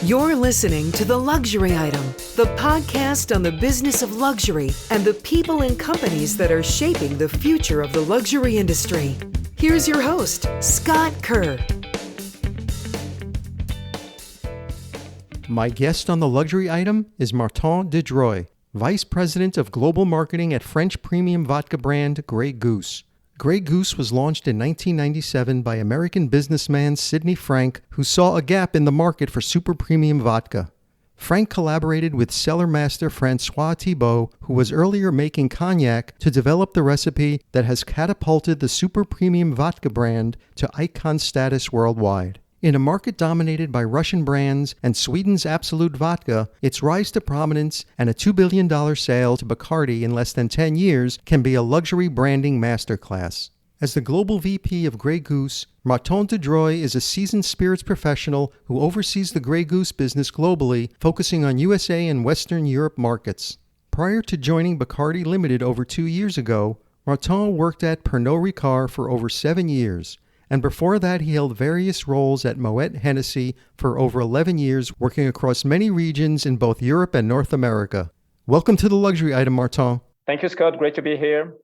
You're listening to The Luxury Item, the podcast on the business of luxury and the people and companies that are shaping the future of the luxury industry. Here's your host, Scott Kerr. My guest on The Luxury Item is Martin de Dreuille, Vice President of Global Marketing at French premium vodka brand Grey Goose. Grey Goose was launched in 1997 by American businessman Sidney Frank, who saw a gap in the market for super premium vodka. Frank collaborated with cellar master Francois Thibault, who was earlier making cognac, to develop the recipe that has catapulted the super premium vodka brand to icon status worldwide. In a market dominated by Russian brands and Sweden's Absolut Vodka, its rise to prominence and a $2 billion sale to Bacardi in less than 10 years can be a luxury branding masterclass. As the global VP of Grey Goose, Martin de Dreuille is a seasoned spirits professional who oversees the Grey Goose business globally, focusing on USA and Western Europe markets. Prior to joining Bacardi Limited over 2 years ago, Martin worked at Pernod Ricard for over 7 years. And before that, he held various roles at Moet Hennessy for over 11 years, working across many regions in both Europe and North America. Welcome to The Luxury Item, Martin. Thank you, Scott. Great to be here.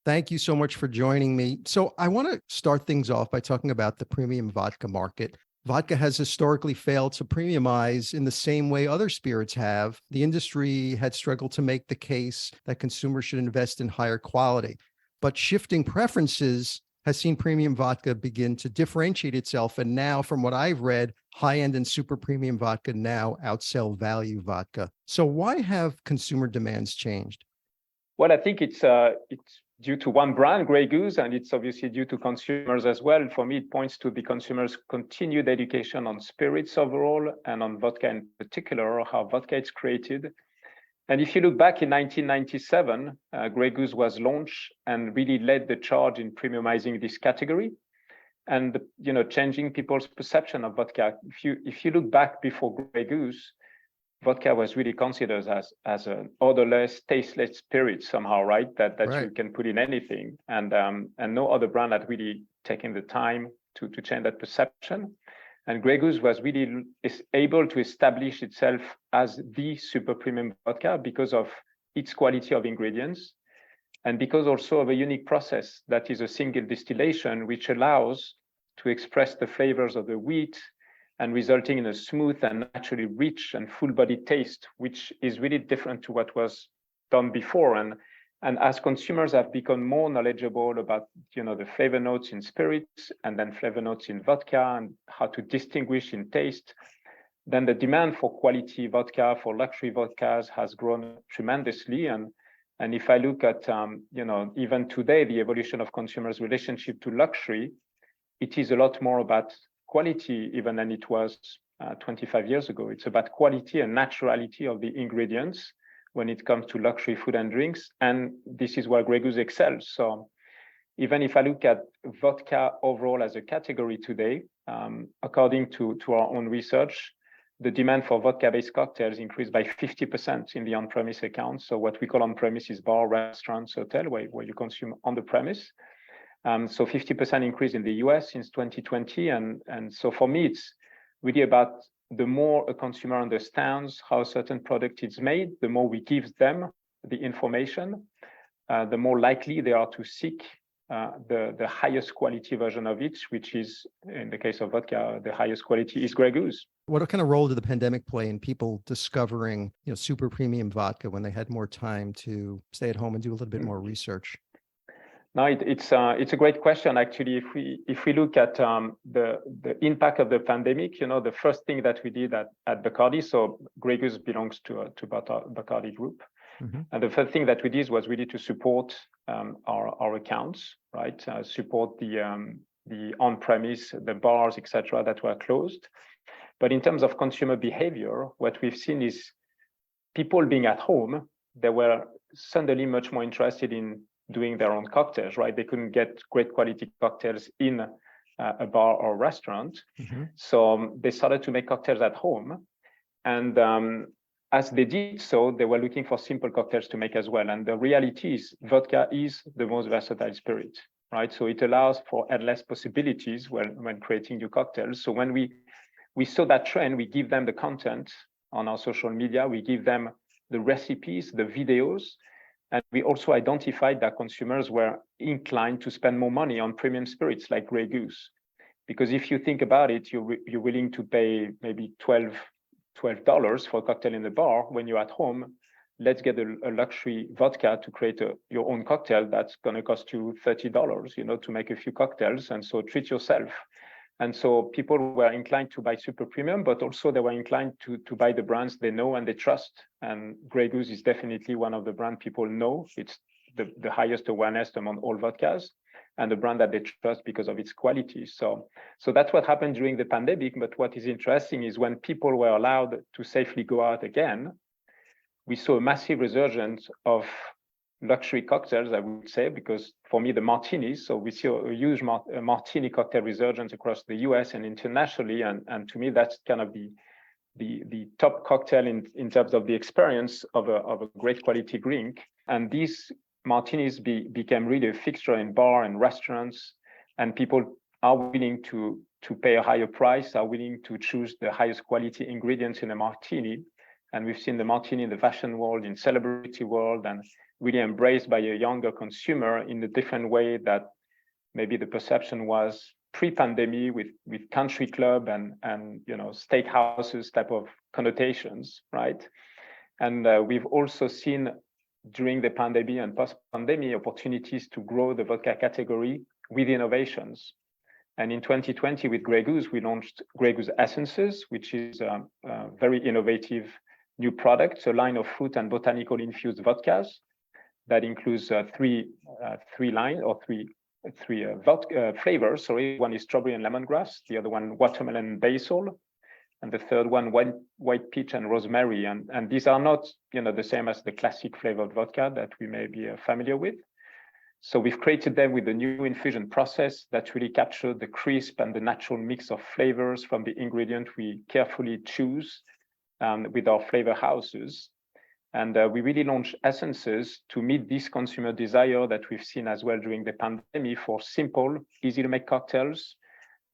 Thank you so much for joining me. So I want to start things off by talking about the premium vodka market. Vodka has historically failed to premiumize in the same way other spirits have. The industry had struggled to make the case that consumers should invest in higher quality. But shifting preferences has seen premium vodka begin to differentiate itself. And now, from what I've read, high-end and super premium vodka now outsell value vodka. So why have consumer demands changed? Well, I think it's due to one brand, Grey Goose, and it's obviously due to consumers as well. For me, it points to the consumers' continued education on spirits overall and on vodka in particular, how vodka is created. And if you look back in 1997, Grey Goose was launched and really led the charge in premiumizing this category and changing people's perception of vodka. If you look back before Grey Goose, vodka was really considered as an odorless, tasteless spirit somehow, right? That right. You can put in anything, and no other brand had really taken the time to change that perception. And Grey Goose was really able to establish itself as the super premium vodka because of its quality of ingredients and because also of a unique process that is a single distillation, which allows to express the flavors of the wheat and resulting in a smooth and naturally rich and full-bodied taste, which is really different to what was done before. And as consumers have become more knowledgeable about, the flavor notes in spirits and then flavor notes in vodka and how to distinguish in taste, then the demand for quality vodka, for luxury vodkas has grown tremendously. And if I look at, even today, the evolution of consumers' relationship to luxury, it is a lot more about quality even than it was 25 years ago. It's about quality and naturality of the ingredients when it comes to luxury food and drinks. And this is where Grey Goose excels. So even if I look at vodka overall as a category today, according to our own research, the demand for vodka-based cocktails increased by 50% in the on-premise accounts. So what we call on-premise is bar, restaurants, hotel, where you consume on the premise. So 50% increase in the US since 2020. And so for me, it's really about the more a consumer understands how a certain product is made, the more we give them the information, the more likely they are to seek the highest quality version of it, which is, in the case of vodka, the highest quality is Grey Goose. What kind of role did the pandemic play in people discovering, super premium vodka when they had more time to stay at home and do a little bit more research? No, it's a great question. Actually, if we look at the impact of the pandemic, the first thing that we did at Bacardi, so Grey Goose belongs to Bacardi Group, and the first thing that we did was really to support our accounts, right? Support the on-premise, the bars, etc., that were closed. But in terms of consumer behavior, what we've seen is people being at home, they were suddenly much more interested in doing their own cocktails, right? They couldn't get great quality cocktails in a bar or restaurant. So they started to make cocktails at home. And as they did so, they were looking for simple cocktails to make as well. And the reality is vodka is the most versatile spirit, right? So it allows for endless possibilities when creating new cocktails. So when we we saw that trend. We give them the content on our social media. We give them the recipes, the videos. And we also identified that consumers were inclined to spend more money on premium spirits like Grey Goose. Because if you think about it, you're willing to pay maybe $12 for a cocktail in the bar. When you're at home, let's get a luxury vodka to create your own cocktail that's going to cost you $30, to make a few cocktails. And so treat yourself. And so people were inclined to buy super premium, but also they were inclined to buy the brands they know and they trust. And Grey Goose is definitely one of the brands people know. It's the highest awareness among all vodkas, and the brand that they trust because of its quality. So that's what happened during the pandemic. But what is interesting is when people were allowed to safely go out again, we saw a massive resurgence of luxury cocktails, I would say, because for me, the martinis, so we see a huge martini cocktail resurgence across the US and internationally. And to me, that's kind of the top cocktail in terms of the experience of a great quality drink. And these martinis became really a fixture in bar and restaurants, and people are willing to pay a higher price, are willing to choose the highest quality ingredients in a martini. And we've seen the martini in the fashion world, in celebrity world, and really embraced by a younger consumer in a different way that maybe the perception was pre-pandemic with country club and steakhouses type of connotations, right? And we've also seen during the pandemic and post-pandemic opportunities to grow the vodka category with innovations. And in 2020 with Grey Goose, we launched Grey Goose Essences, which is a very innovative new product, a line of fruit and botanical infused vodkas that includes three vodka flavors. Sorry, one is strawberry and lemongrass, the other one watermelon and basil, and the third one white peach and rosemary. And these are not the same as the classic flavored vodka that we may be familiar with. So we've created them with a new infusion process that really captured the crisp and the natural mix of flavors from the ingredient we carefully choose with our flavor houses. And we really launched Essences to meet this consumer desire that we've seen as well during the pandemic for simple, easy to make cocktails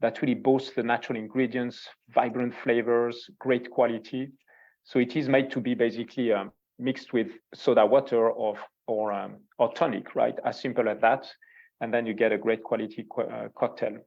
that really boast the natural ingredients, vibrant flavors, great quality. So it is made to be basically mixed with soda water or tonic, right? As simple as that. And then you get a great quality cocktail.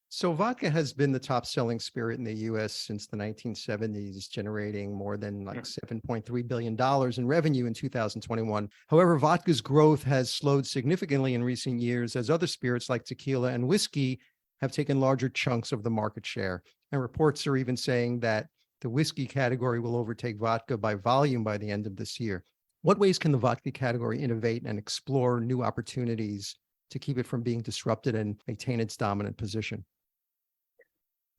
So vodka has been the top selling spirit in the US since the 1970s, generating more than $7.3 billion in revenue in 2021. However, vodka's growth has slowed significantly in recent years as other spirits like tequila and whiskey have taken larger chunks of the market share. And reports are even saying that the whiskey category will overtake vodka by volume by the end of this year. What ways can the vodka category innovate and explore new opportunities to keep it from being disrupted and maintain its dominant position?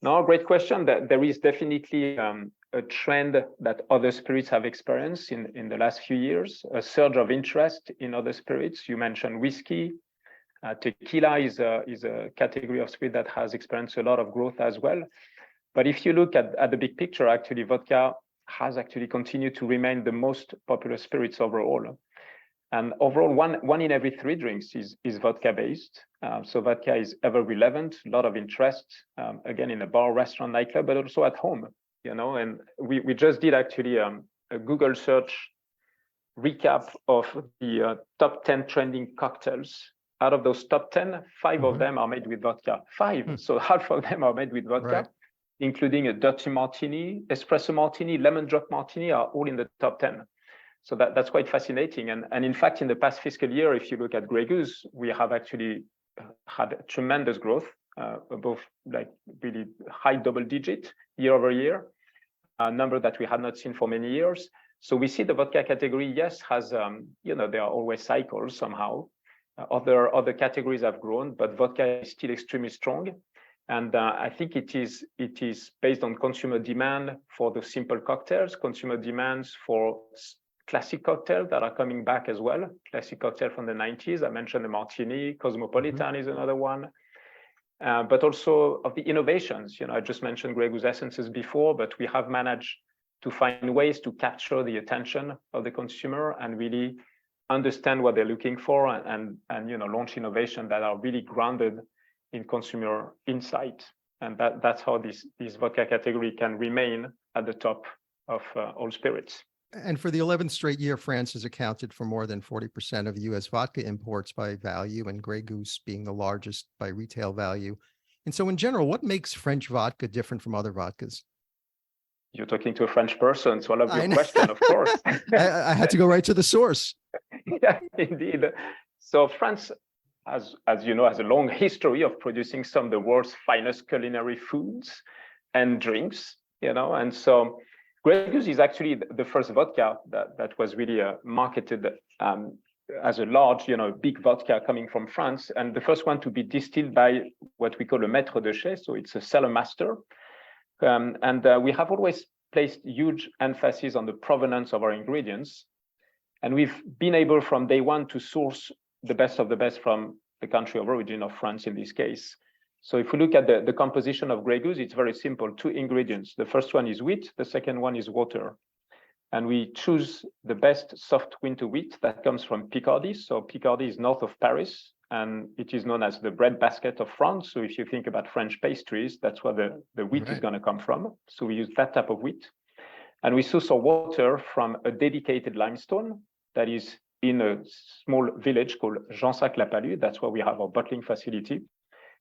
No, great question. There is definitely a trend that other spirits have experienced in the last few years, a surge of interest in other spirits. You mentioned whiskey. Tequila is a category of spirit that has experienced a lot of growth as well. But if you look at the big picture, actually, vodka has actually continued to remain the most popular spirits overall. And overall, one in every three drinks is vodka based. So vodka is ever relevant, a lot of interest, again, in a bar, restaurant, nightclub, but also at home, and we just did actually a Google search recap of the top 10 trending cocktails. Out of those top 10, 5 of them are made with vodka. 5, so half of them are made with vodka, right, including a dirty martini, espresso martini, lemon drop martini are all in the top 10. So that's quite fascinating. And in fact, in the past fiscal year, if you look at Grey Goose, we have actually had tremendous growth, above like really high double digit year over year, a number that we had not seen for many years. So we see the vodka category, yes, has, there are always cycles somehow. Other categories have grown, but vodka is still extremely strong. And I think it is based on consumer demand for the simple cocktails, consumer demands for classic cocktails that are coming back as well. Classic cocktail from the 90s. I mentioned the martini, Cosmopolitan is another one. But also of the innovations. I just mentioned Grey Goose Essences before, but we have managed to find ways to capture the attention of the consumer and really understand what they're looking for and launch innovation that are really grounded in consumer insight. And that's how this vodka category can remain at the top of all spirits. And for the 11th straight year, France has accounted for more than 40% of U.S. vodka imports by value, and Grey Goose being the largest by retail value. And so in general, what makes French vodka different from other vodkas? You're talking to a French person, so I love your question, of course. I had to go right to the source. Yeah, indeed. So France, as you know, has a long history of producing some of the world's finest culinary foods and drinks, and so Grey Goose is actually the first vodka that was really marketed as a large, big vodka coming from France, and the first one to be distilled by what we call a maître de chai, so it's a cellar master. And we have always placed huge emphasis on the provenance of our ingredients. And we've been able from day one to source the best of the best from the country of origin of France in this case. So if we look at the composition of Grey Goose, it's very simple, 2 ingredients. The first one is wheat, the second one is water. And we choose the best soft winter wheat that comes from Picardy. So Picardy is north of Paris, and it is known as the breadbasket of France. So if you think about French pastries, that's where the wheat is going to come from. So we use that type of wheat. And we source our water from a dedicated limestone that is in a small village called Jansac-la-Palud. That's where we have our bottling facility.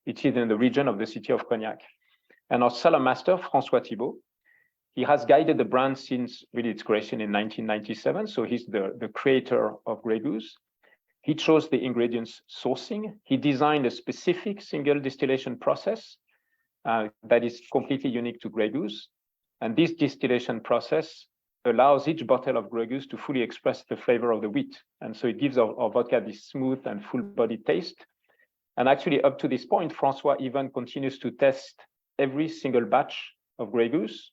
It is in the region of the city of Cognac. And our cellar master, François Thibault, he has guided the brand since really its creation in 1997. So he's the creator of Grey Goose. He chose the ingredients sourcing. He designed a specific single distillation process that is completely unique to Grey Goose. And this distillation process allows each bottle of Grey Goose to fully express the flavor of the wheat. And so it gives our vodka this smooth and full-bodied taste. And actually, up to this point, François even continues to test every single batch of Grey Goose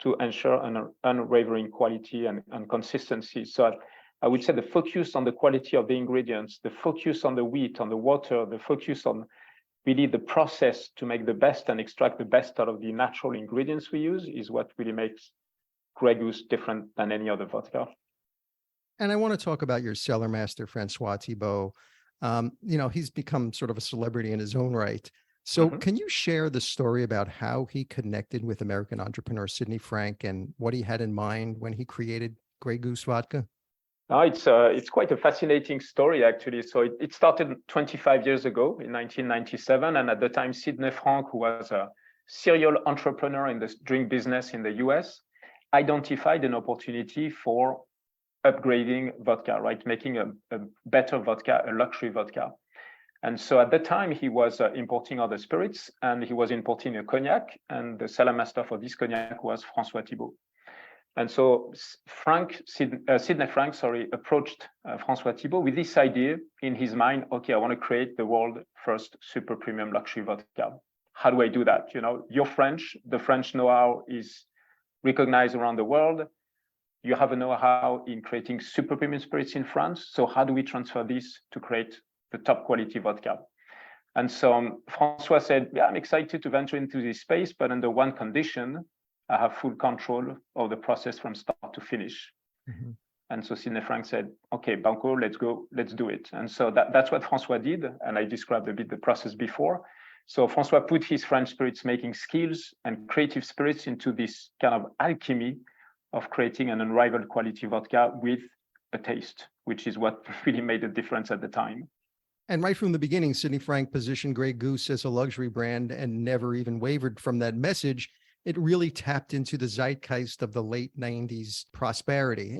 to ensure an unwavering quality and consistency. So I would say the focus on the quality of the ingredients, the focus on the wheat, on the water, the focus on really the process to make the best and extract the best out of the natural ingredients we use is what really makes Grey Goose different than any other vodka. And I want to talk about your cellar master, François Thibault. He's become sort of a celebrity in his own right. So can you share the story about how he connected with American entrepreneur Sidney Frank and what he had in mind when he created Grey Goose vodka? It's quite a fascinating story, actually. So it started 25 years ago in 1997. And at the time, Sidney Frank, who was a serial entrepreneur in the drink business in the US, identified an opportunity for upgrading vodka, right? Making a better vodka, a luxury vodka. And so at the time, he was importing other spirits, and he was importing a cognac, and the cellar master for this cognac was François Thibault. And so Sidney Frank, approached François Thibault with this idea in his mind. Okay, I want to create the world's first super premium luxury vodka. How do I do that? You're French. The French know-how is recognized around the world. You have a know-how in creating super premium spirits in France. So how do we transfer this to create the top quality vodka? And so François said, yeah, I'm excited to venture into this space, but under one condition. I have full control of the process from start to finish. Mm-hmm. And so Sidney Frank said, okay, Banco, let's go, let's do it. And so that's what François did. And I described a bit the process before. So François put his French spirits making skills and creative spirits into this kind of alchemy of creating an unrivaled quality vodka with a taste, which is what really made a difference at the time. And right from the beginning, Sidney Frank positioned Grey Goose as a luxury brand and never even wavered from that message. It really tapped into the zeitgeist of the late 90s prosperity.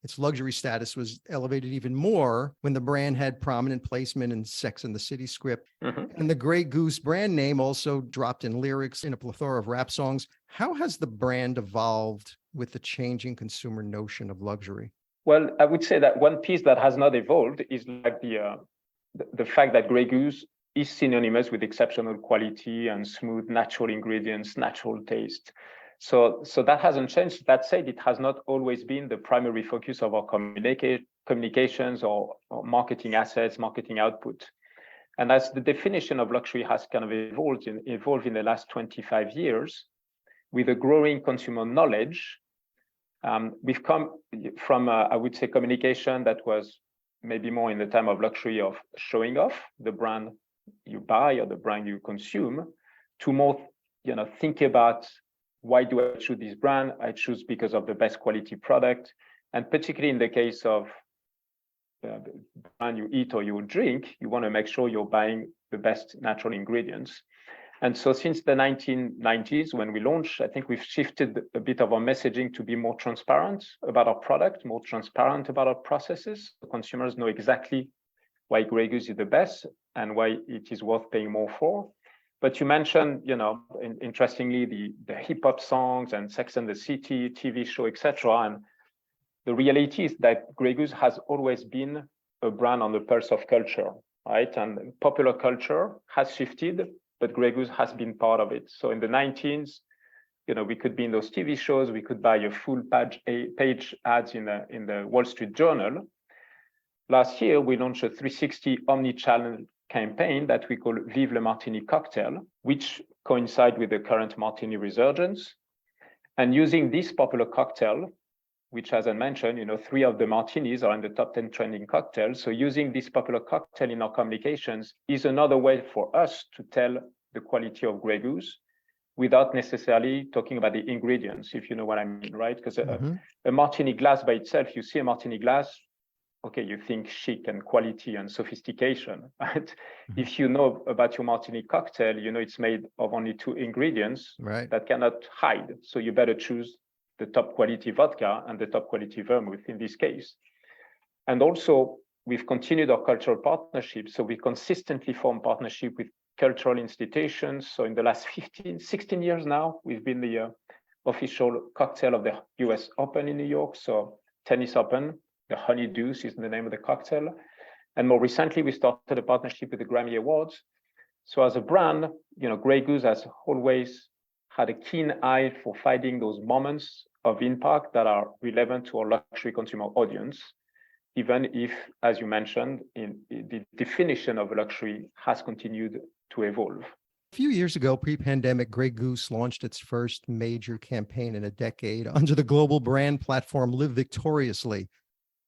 Its luxury status was elevated even more when the brand had prominent placement in Sex and the City script. Mm-hmm. And the Grey Goose brand name also dropped in lyrics in a plethora of rap songs. How has the brand evolved with the changing consumer notion of luxury? Well, I would say that one piece that has not evolved is like the fact that Grey Goose is synonymous with exceptional quality and smooth natural ingredients, natural taste. So that hasn't changed. That said, it has not always been the primary focus of our communications or marketing assets, marketing output. And as the definition of luxury has kind of evolved in the last 25 years, with a growing consumer knowledge, we've come from, I would say, communication that was maybe more in the time of luxury of showing off the brand you buy or the brand you consume, to more think about, why do I choose this brand? I choose because of the best quality product. And particularly in the case of the brand you eat or you drink, you want to make sure you're buying the best natural ingredients. And so since the 1990s, when we launched, I think we've shifted a bit of our messaging to be more transparent about our product, more transparent about our processes. So consumers know exactly why Grey Goose is the best and why it is worth paying more for. But you mentioned, interestingly, the hip hop songs and Sex and the City TV show, etc. And the reality is that Grey Goose has always been a brand on the pulse of culture, right? And popular culture has shifted, but Grey Goose has been part of it. So in the 19s, we could be in those TV shows, we could buy a full page ads in the Wall Street Journal. Last year, we launched a 360 omni-channel campaign that we call Viva Le Martini cocktail, which coincide with the current martini resurgence. And using this popular cocktail, which, as I mentioned, 3 of the martinis are in the top 10 trending cocktails. So using this popular cocktail in our communications is another way for us to tell the quality of Grey Goose without necessarily talking about the ingredients, if you know what I mean, right? Because a martini glass by itself, you see a martini glass, okay, you think chic and quality and sophistication, right? If you know about your martini cocktail, it's made of only 2 ingredients that cannot hide. So you better choose the top quality vodka and the top quality vermouth in this case. And also, we've continued our cultural partnerships. So we consistently form partnership with cultural institutions. So in the last 16 years now, we've been the official cocktail of the US Open in New York. So Tennis Open, the Honey Deuce is the name of the cocktail. And more recently, we started a partnership with the Grammy Awards. So as a brand, Grey Goose has always had a keen eye for finding those moments of impact that are relevant to our luxury consumer audience, even if, as you mentioned, the definition of luxury has continued to evolve. A few years ago, pre-pandemic, Grey Goose launched its first major campaign in a decade under the global brand platform Live Victoriously.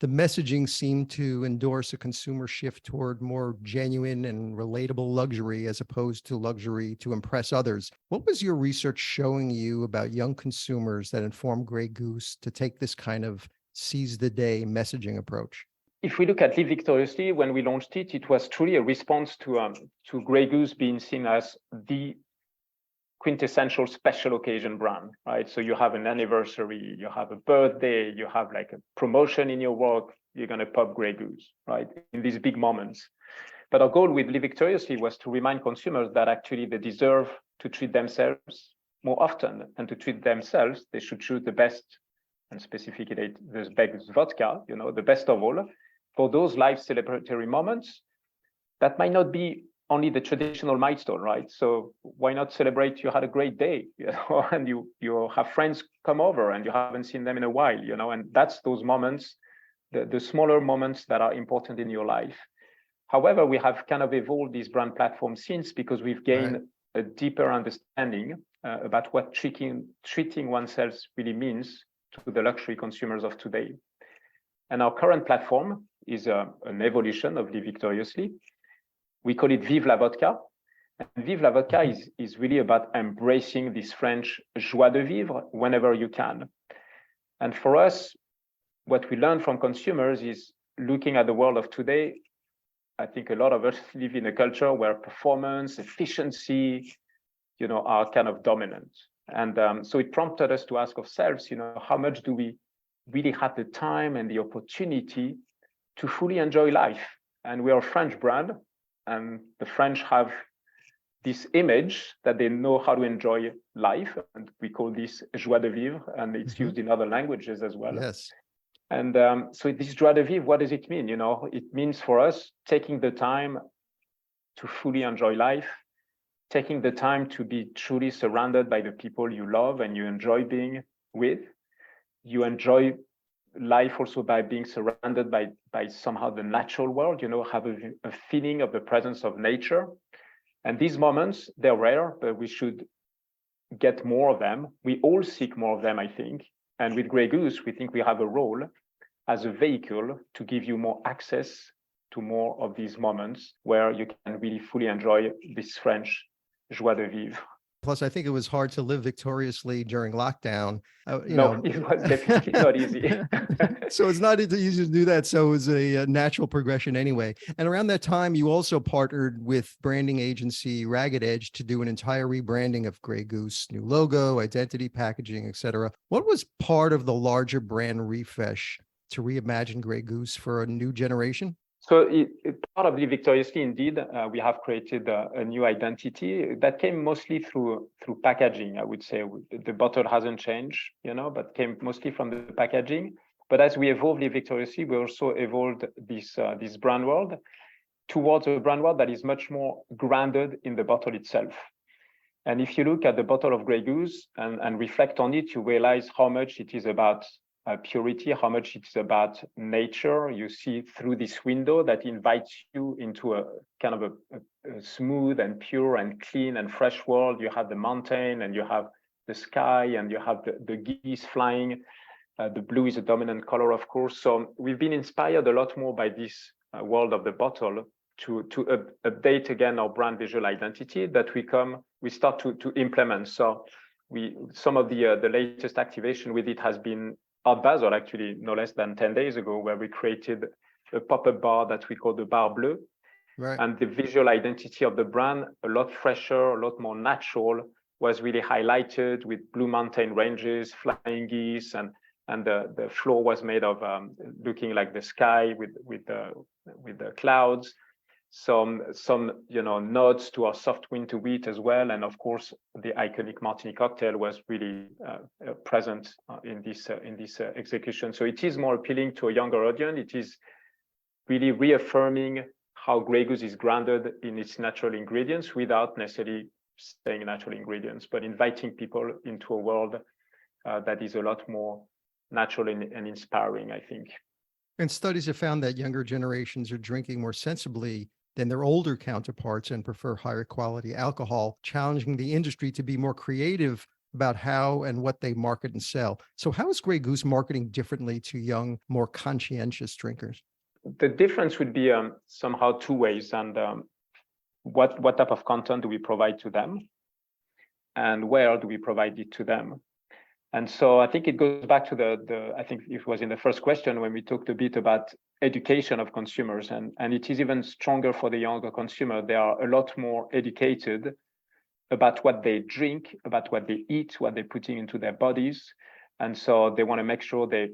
The messaging seemed to endorse a consumer shift toward more genuine and relatable luxury as opposed to luxury to impress others. What was your research showing you about young consumers that informed Grey Goose to take this kind of seize the day messaging approach? If we look at Live Victoriously, when we launched it, it was truly a response to Grey Goose being seen as the quintessential special occasion brand, right? So you have an anniversary, you have a birthday, you have like a promotion in your work, you're going to pop Grey Goose, right? In these big moments. But our goal with Live Victoriously was to remind consumers that actually they deserve to treat themselves more often, and to treat themselves, they should choose the best, and specifically the best vodka, the best of all, for those life celebratory moments that might not be only the traditional milestone, right? So why not celebrate you had a great day, and you have friends come over and you haven't seen them in a while, and that's those moments, the smaller moments that are important in your life. However, we have kind of evolved this brand platform since, because we've gained a deeper understanding about what treating oneself really means to the luxury consumers of today. And our current platform is an evolution of Live Victoriously. We call it Vive la Vodka. And Vive la Vodka is really about embracing this French joie de vivre whenever you can. And for us, what we learn from consumers is looking at the world of today. I think a lot of us live in a culture where performance, efficiency, are kind of dominant. And so it prompted us to ask ourselves, how much do we really have the time and the opportunity to fully enjoy life? And we are a French brand, and the French have this image that they know how to enjoy life, and we call this joie de vivre, and it's used in other languages as well. Yes. And so this joie de vivre, what does it mean? It means for us taking the time to fully enjoy life, taking the time to be truly surrounded by the people you love and you enjoy being with. You enjoy life also by being surrounded by somehow the natural world, have a feeling of the presence of nature. And these moments, they're rare, but we should get more of them. We all seek more of them, I think. And with Grey Goose, we think we have a role as a vehicle to give you more access to more of these moments where you can really fully enjoy this French joie de vivre. Plus, I think it was hard to live victoriously during lockdown. No, it was definitely not easy. So it's not easy to do that. So it was a natural progression anyway. And around that time, you also partnered with branding agency Ragged Edge to do an entire rebranding of Grey Goose, new logo, identity, packaging, etc. What was part of the larger brand refresh to reimagine Grey Goose for a new generation? So part of the victoriously, indeed, we have created a new identity that came mostly through packaging. I would say the bottle hasn't changed, but came mostly from the packaging. But as we evolved victoriously, we also evolved this brand world towards a brand world that is much more grounded in the bottle itself. And if you look at the bottle of Grey Goose and reflect on it, you realize how much it is about purity, how much it's about nature. You see through this window that invites you into a kind of a smooth and pure and clean and fresh world. You have the mountain and you have the sky and you have the geese flying. The blue is a dominant color, of course. So we've been inspired a lot more by this world of the bottle to update again our brand visual identity that we start to implement. So some of the latest activation with it has been Art Basel, actually, no less than 10 days ago, where we created a pop-up bar that we call the Bar Bleu. Right. And the visual identity of the brand, a lot fresher, a lot more natural, was really highlighted with blue mountain ranges, flying geese, and the floor was made of looking like the sky with the clouds. Some nods to our soft winter wheat as well, and of course the iconic Martini cocktail was really present in this execution. So it is more appealing to a younger audience. It is really reaffirming how Grey Goose is grounded in its natural ingredients without necessarily saying natural ingredients, but inviting people into a world that is a lot more natural and inspiring, I think. And studies have found that younger generations are drinking more sensibly than their older counterparts and prefer higher quality alcohol, challenging the industry to be more creative about how and what they market and sell. So how is Grey Goose marketing differently to young, more conscientious drinkers? The difference would be somehow two ways. And what type of content do we provide to them? And where do we provide it to them? And so I think it goes back to I think it was in the first question when we talked a bit about education of consumers, and it is even stronger for the younger consumer. They are a lot more educated about what they drink, about what they eat, what they're putting into their bodies. And so they want to make sure they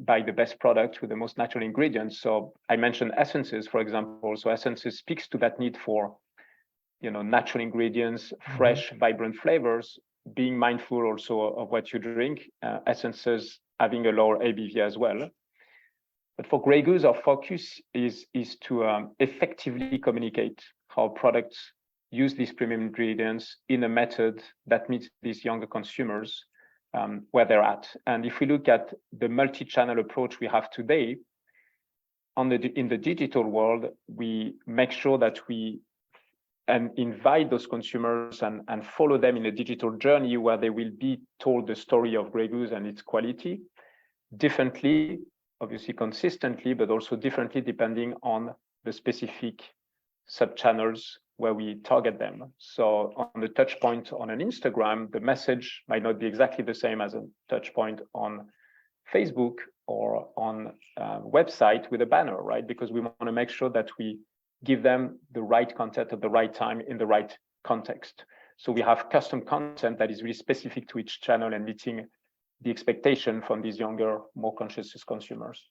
buy the best product with the most natural ingredients. So I mentioned essences, for example. So essences speaks to that need for, natural ingredients, fresh, vibrant flavors, being mindful also of what you drink, essences having a lower ABV as well. But for Grey Goose, our focus is to effectively communicate how products use these premium ingredients in a method that meets these younger consumers where they're at. And if we look at the multi-channel approach we have today, in the digital world, we make sure that we invite those consumers and follow them in a digital journey where they will be told the story of Grey Goose and its quality differently, obviously consistently, but also differently depending on the specific sub-channels where we target them. So on the touch point on an Instagram, the message might not be exactly the same as a touch point on Facebook or on a website with a banner, right? Because we want to make sure that we give them the right content at the right time in the right context. So we have custom content that is really specific to each channel and meeting the expectation from these younger, more conscious consumers.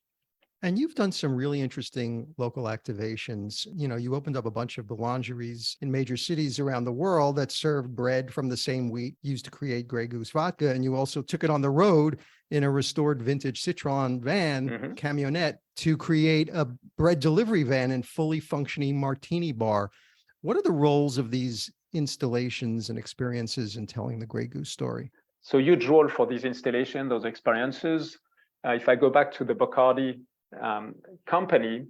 And you've done some really interesting local activations. You opened up a bunch of boulangeries in major cities around the world that served bread from the same wheat used to create Grey Goose vodka. And you also took it on the road in a restored vintage Citroen van, camionette, to create a bread delivery van and fully functioning martini bar. What are the roles of these installations and experiences in telling the Grey Goose story? So huge role for these installations, those experiences. If I go back to the Bacardi company,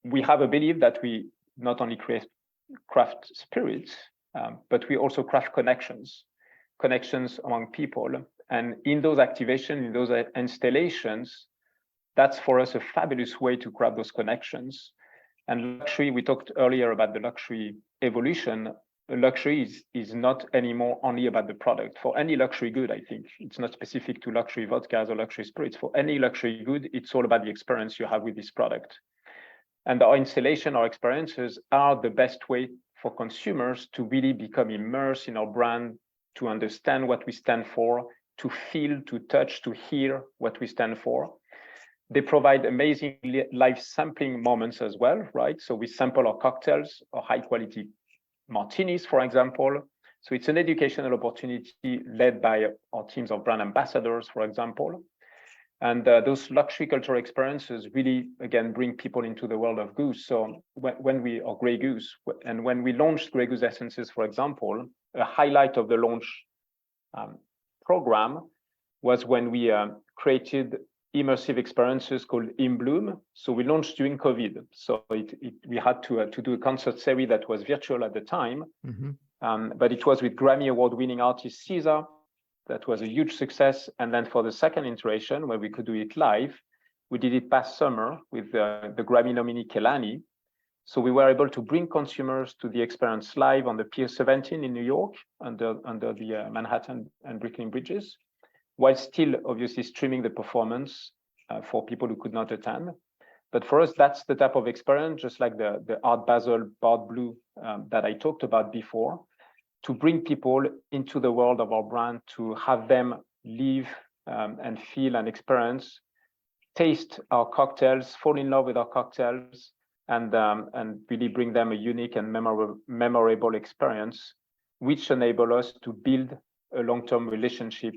we have a belief that we not only craft spirits, but we also craft connections among people. And in those activations, in those installations, that's for us a fabulous way to grab those connections. And luxury, we talked earlier about the luxury evolution. luxury is not anymore only about the product. For any luxury good, I think it's not specific to luxury vodkas or luxury spirits. For any luxury good, it's all about the experience you have with this product. And our installation, our experiences are the best way for consumers to really become immersed in our brand, to understand what we stand for, to feel, to touch, to hear what we stand for. They provide amazing live sampling moments as well, right? So we sample our cocktails, our high quality martinis, for example. So it's an educational opportunity led by our teams of brand ambassadors, for example. And those luxury cultural experiences really, again, bring people into the world of Goose. So when we, or Grey Goose, and when we launched Grey Goose Essences, for example, a highlight of the launch program was when we created immersive experiences called In Bloom. So we launched during COVID. So we had to do a concert series that was virtual at the time, but it was with Grammy Award-winning artist Caesar. That was a huge success. And then for the second iteration, where we could do it live, we did it past summer with the Grammy nominee Kehlani. So we were able to bring consumers to the experience live on the Pier 17 in New York under the Manhattan and Brooklyn bridges, while still obviously streaming the performance for people who could not attend. But for us, that's the type of experience, just like the Art Basel Bar Blue that I talked about before, to bring people into the world of our brand, to have them live and feel and experience, taste our cocktails, fall in love with our cocktails, and really bring them a unique and memorable experience, which enable us to build a long-term relationship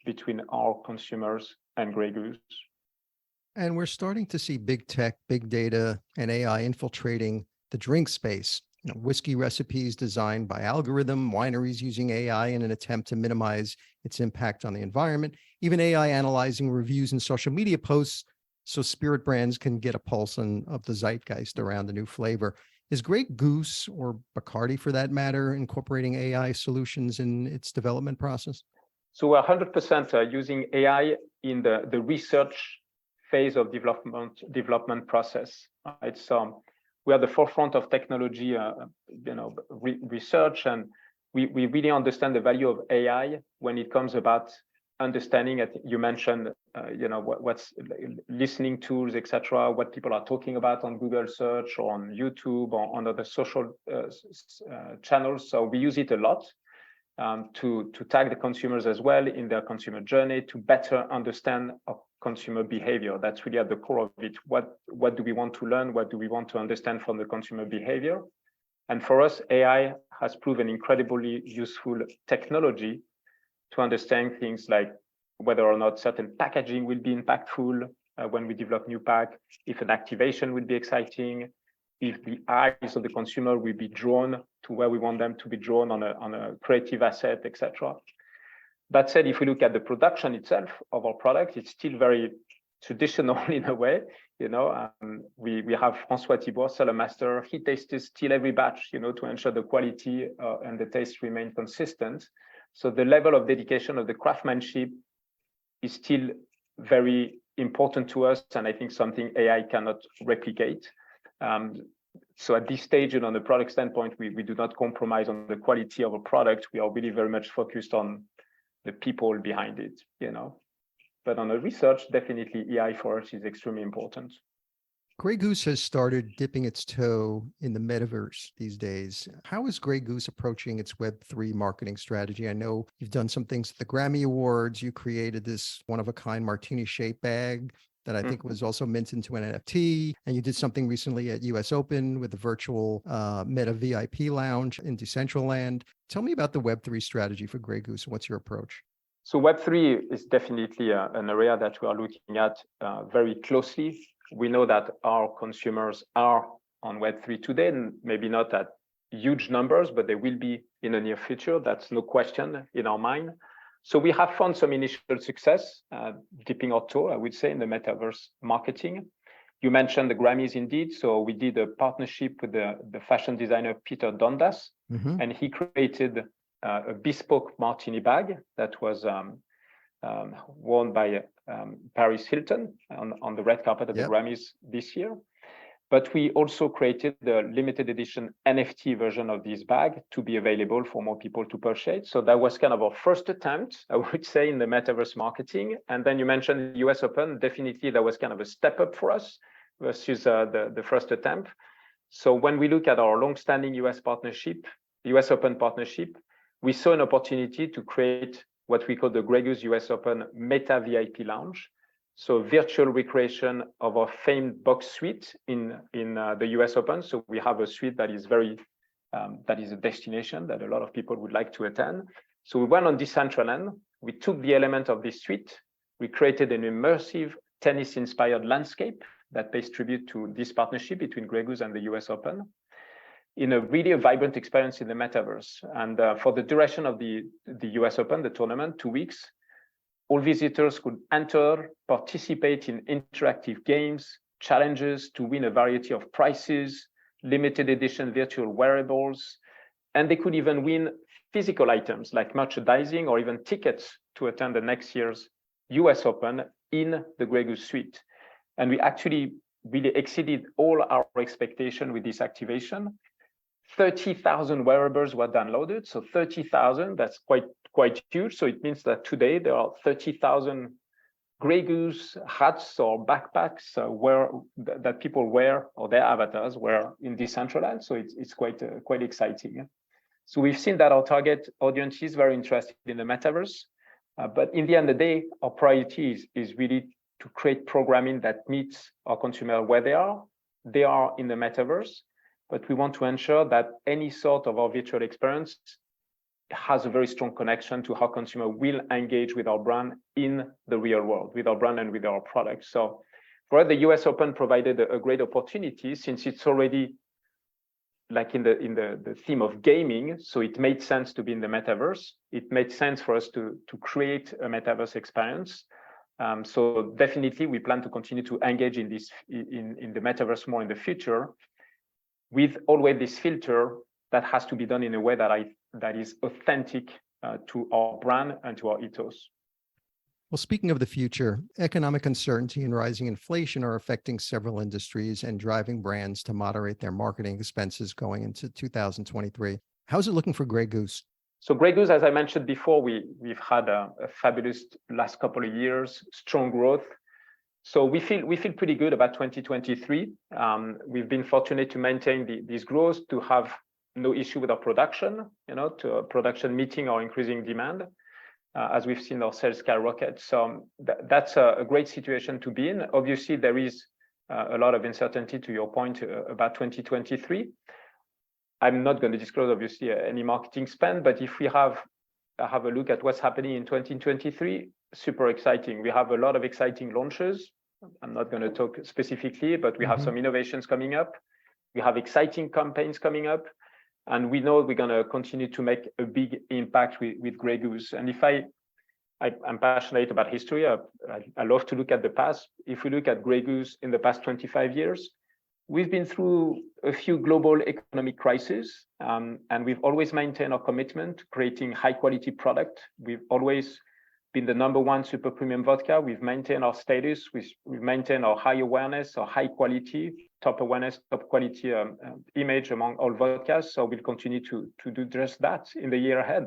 between our consumers and Grey Goose. And we're starting to see big tech, big data, and AI infiltrating the drink space. Whiskey recipes designed by algorithm, wineries using AI in an attempt to minimize its impact on the environment, even AI analyzing reviews and social media posts so spirit brands can get a pulse of the zeitgeist around the new flavor. Is Grey Goose, or Bacardi for that matter, incorporating AI solutions in its development process? So we're 100% using AI in the research phase of development process. It's we are the forefront of technology, research, and we really understand the value of AI when it comes about understanding it. You mentioned, what's listening tools, etc., what people are talking about on Google search or on YouTube or on other social channels. So we use it a lot to tag the consumers as well in their consumer journey, to better understand our consumer behavior. That's really at the core of it. What do we want to learn? What do we want to understand from the consumer behavior? And for us, AI has proven incredibly useful technology to understand things like whether or not certain packaging will be impactful when we develop new pack, if an activation will be exciting, if the eyes of the consumer will be drawn to where we want them to be drawn on a creative asset, etc. That said, if we look at the production itself of our product, it's still very traditional in a way. We have François Thibault, cellar master. He tastes still every batch, to ensure the quality and the taste remain consistent. So the level of dedication of the craftsmanship is still very important to us, and I think something AI cannot replicate. So at this stage, on the product standpoint, we do not compromise on the quality of a product. We are really very much focused on the people behind it, But on the research, definitely AI for us is extremely important. Grey Goose has started dipping its toe in the metaverse these days. How is Grey Goose approaching its Web3 marketing strategy? I know you've done some things at the Grammy Awards. You created this one-of-a-kind martini-shaped bag that I think was also minted into an NFT. And you did something recently at US Open with the virtual Meta VIP lounge in Decentraland. Tell me about the Web3 strategy for Grey Goose and what's your approach? So Web3 is definitely an area that we are looking at very closely. We know that our consumers are on Web3 today, and maybe not at huge numbers, but they will be in the near future. That's no question in our mind. So we have found some initial success, dipping our toe, I would say, in the metaverse marketing. You mentioned the Grammys indeed. So we did a partnership with the fashion designer Peter Dundas, and he created a bespoke martini bag that was worn by Paris Hilton on the red carpet at the Grammys this year. But we also created the limited edition NFT version of this bag to be available for more people to purchase. So that was kind of our first attempt, I would say, in the metaverse marketing. And then you mentioned the US Open. Definitely, that was kind of a step up for us versus the first attempt. So when we look at our long-standing US partnership, the US Open partnership, we saw an opportunity to create what we call the Grey Goose US Open Meta VIP Lounge. So virtual recreation of our famed box suite in the US Open. So we have a suite that is that is a destination that a lot of people would like to attend. So we went on Decentraland. We took the element of this suite. We created an immersive tennis-inspired landscape that pays tribute to this partnership between Grey Goose and the US Open in a really vibrant experience in the metaverse. And for the duration of the US Open, the tournament, 2 weeks, all visitors could enter, participate in interactive games, challenges to win a variety of prizes, limited edition virtual wearables, and they could even win physical items like merchandising or even tickets to attend the next year's US Open in the Grey Goose suite. And we actually really exceeded all our expectation with this activation. 30,000 wearables were downloaded. So 30,000, that's quite huge. So it means that today there are 30,000 Grey Goose hats or backpacks that people wear, or their avatars wear in Decentraland. So it's quite exciting. So we've seen that our target audience is very interested in the metaverse. But in the end of the day, our priority is really to create programming that meets our consumer where they are. They are in the metaverse, but we want to ensure that any sort of our virtual experience has a very strong connection to how consumer will engage with our brand in the real world, with our brand and with our products. So for us, the US Open provided a great opportunity since it's already like in the theme of gaming. So it made sense to be in the metaverse. It made sense for us to create a metaverse experience. So definitely we plan to continue to engage in the metaverse more in the future, with always this filter that has to be done in a way that is authentic to our brand and to our ethos. Well, speaking of the future, economic uncertainty and rising inflation are affecting several industries and driving brands to moderate their marketing expenses going into 2023. How's it looking for Grey Goose? So Grey Goose, as I mentioned before, we've had a fabulous last couple of years, strong growth. So we feel pretty good about 2023. We've been fortunate to maintain this growth, to have no issue with our production, to production meeting or increasing demand, as we've seen our sales skyrocket. So that's a great situation to be in. Obviously, there is a lot of uncertainty, to your point, about 2023. I'm not going to disclose, obviously, any marketing spend, but if we have a look at what's happening in 2023, super exciting. We have a lot of exciting launches. I'm not going to talk specifically, but we have some innovations coming up. We have exciting campaigns coming up. And we know we're going to continue to make a big impact with Grey Goose. And if I'm passionate about history, I love to look at the past. If we look at Grey Goose in the past 25 years, we've been through a few global economic crises, and we've always maintained our commitment to creating high quality product. We've always been the #1 super premium vodka. We've maintained our status. We've maintained our high awareness, our high quality, top awareness, top quality image among all vodkas. So we'll continue to do just that in the year ahead.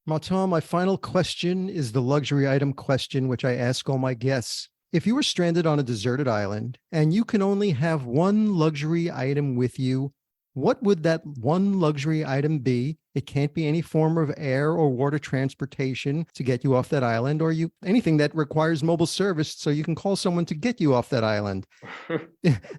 Martin, my final question is the luxury item question, which I ask all my guests. If you were stranded on a deserted island and you can only have one luxury item with you, what would that one luxury item be? It can't be any form of air or water transportation to get you off that island, or anything that requires mobile service so you can call someone to get you off that island.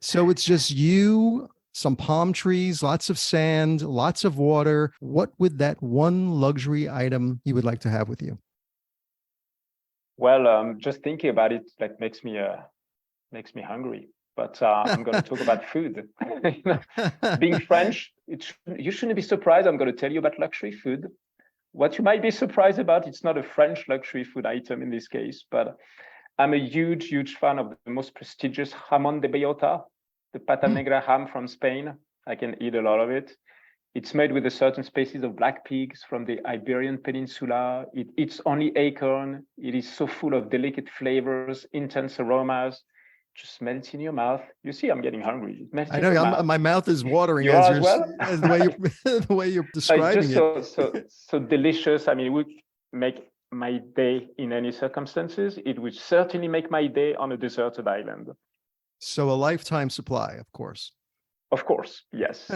So it's just you, some palm trees, lots of sand, lots of water. What would that one luxury item you would like to have with you? Well, just thinking about it makes me hungry. But I'm going to talk about food. Being French, you shouldn't be surprised. I'm going to tell you about luxury food. What you might be surprised about, it's not a French luxury food item in this case, but I'm a huge, huge fan of the most prestigious jamón de bellota, the pata negra ham from Spain. I can eat a lot of it. It's made with a certain species of black pigs from the Iberian Peninsula. It eats only acorn. It is so full of delicate flavors, intense aromas. just melts in your mouth. You see, I'm getting hungry. It melts I in know your mouth. my mouth is watering You as are as well? as the way you're So describing it's it. just so delicious. I mean, it would make my day in any circumstances. It would certainly make my day on a deserted island. So a lifetime supply, of course. Of course, yes.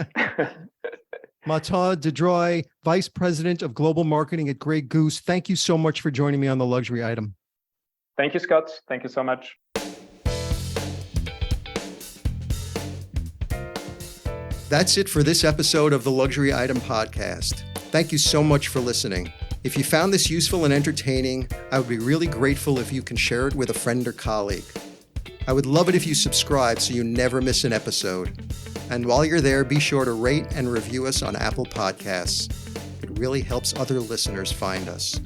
Martin de Dreuille, Vice President of Global Marketing at Grey Goose. Thank you so much for joining me on The Luxury Item. Thank you, Scott. Thank you so much. That's it for this episode of the Luxury Item Podcast. Thank you so much for listening. If you found this useful and entertaining, I would be really grateful if you can share it with a friend or colleague. I would love it if you subscribe so you never miss an episode. And while you're there, be sure to rate and review us on Apple Podcasts. It really helps other listeners find us.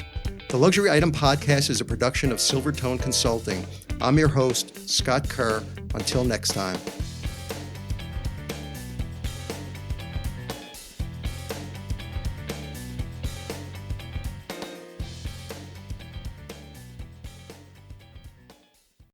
The Luxury Item Podcast is a production of Silvertone Consulting. I'm your host, Scott Kerr. Until next time.